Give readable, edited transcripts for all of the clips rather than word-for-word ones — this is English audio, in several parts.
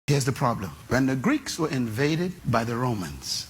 Here's the problem. When the Greeks were invaded by the Romans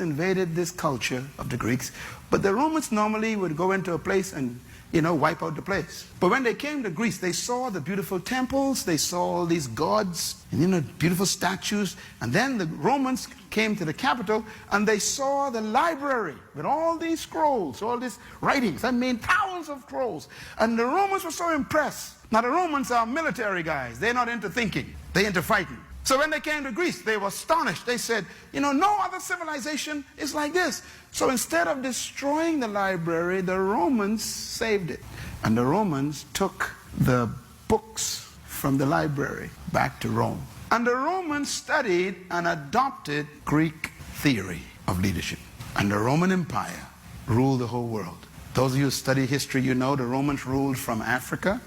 invaded this culture of the Greeks, but the Romans normally would go into a place and, wipe out the place. But when they came to Greece, they saw the beautiful temples, they saw all these gods, and, beautiful statues, and then the Romans came to the capital and they saw the library with all these scrolls, all these writings. I mean, thousands of scrolls. And the Romans were so impressed. Now, the Romans are military guys. They're not into thinking. They're into fighting. So when they came to Greece, they were astonished. They said, no other civilization is like this. So instead of destroying the library, the Romans saved it. And the Romans took the books from the library back to Rome. And the Romans studied and adopted Greek theory of leadership. And the Roman Empire ruled the whole world. Those of you who study history, the Romans ruled from Africa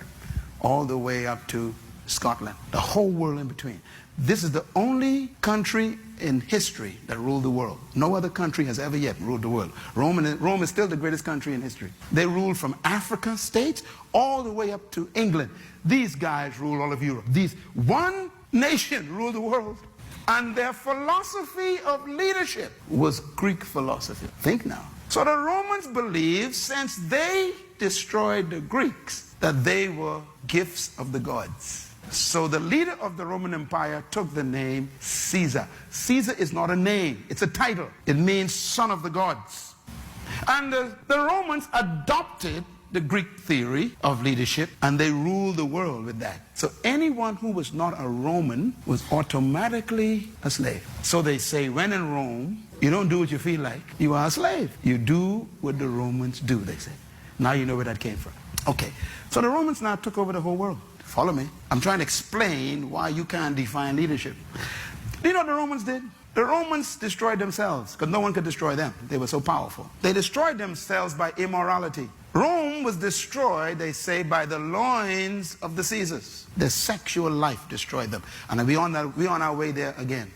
all the way up to Scotland, the whole world in between. This is the only country in history that ruled the world. No other country has ever yet ruled the world. Rome is still the greatest country in history. They ruled from Africa states all the way up to England. These guys rule all of Europe. One nation ruled the world. And their philosophy of leadership was Greek philosophy. Think now. So the Romans believed, since they destroyed the Greeks, that they were gifts of the gods. So the leader of the Roman Empire took the name Caesar. Caesar is not a name, it's a title. It means son of the gods. And the Romans adopted the Greek theory of leadership, and they ruled the world with that. So anyone who was not a Roman was automatically a slave. So they say, when in Rome, you don't do what you feel like, you are a slave. You do what the Romans do, they say. Now you know where that came from. Okay, so the Romans now took over the whole world. Follow me. I'm trying to explain why you can't define leadership. Do you know what the Romans did? The Romans destroyed themselves because no one could destroy them. They were so powerful. They destroyed themselves by immorality. Rome was destroyed, they say, by the loins of the Caesars. Their sexual life destroyed them. And we're on our way there again.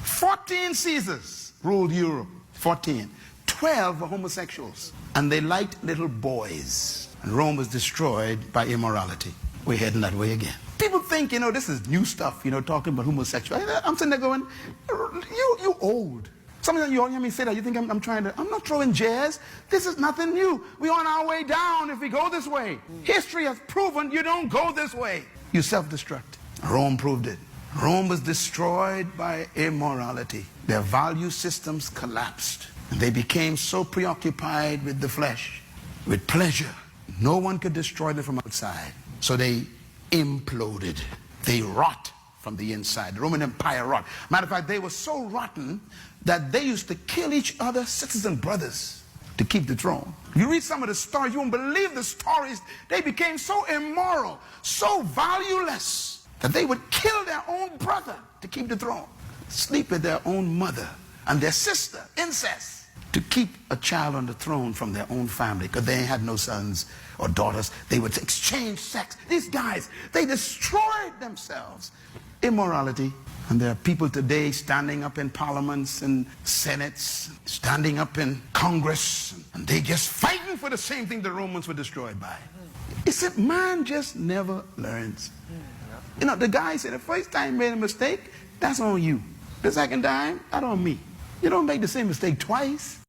14 Caesars ruled Europe. 14. 12 were homosexuals. And they liked little boys. And Rome was destroyed by immorality. We're heading that way again. People think, this is new stuff, talking about homosexuality. I'm sitting there going, you old. Sometimes you all hear me say that, you think I'm not throwing jazz. This is nothing new. We're on our way down if we go this way. History has proven you don't go this way. You self-destruct. Rome proved it. Rome was destroyed by immorality. Their value systems collapsed. And they became so preoccupied with the flesh, with pleasure. No one could destroy them from outside. So they imploded. They rot from the inside. The Roman Empire rot. Matter of fact, they were so rotten that they used to kill each other, citizen brothers, to keep the throne. You read some of the stories, you won't believe the stories. They became so immoral, so valueless, that they would kill their own brother to keep the throne. Sleep with their own mother and their sister, incest, to keep a child on the throne from their own family, because they had no sons or daughters. They would exchange sex. These guys, they destroyed themselves. Immorality. And there are people today standing up in parliaments and senates, standing up in Congress, and they just fighting for the same thing the Romans were destroyed by. It's that man just never learns. The guy said the first time you made a mistake, that's on you. The second time, that's on me. You don't make the same mistake twice.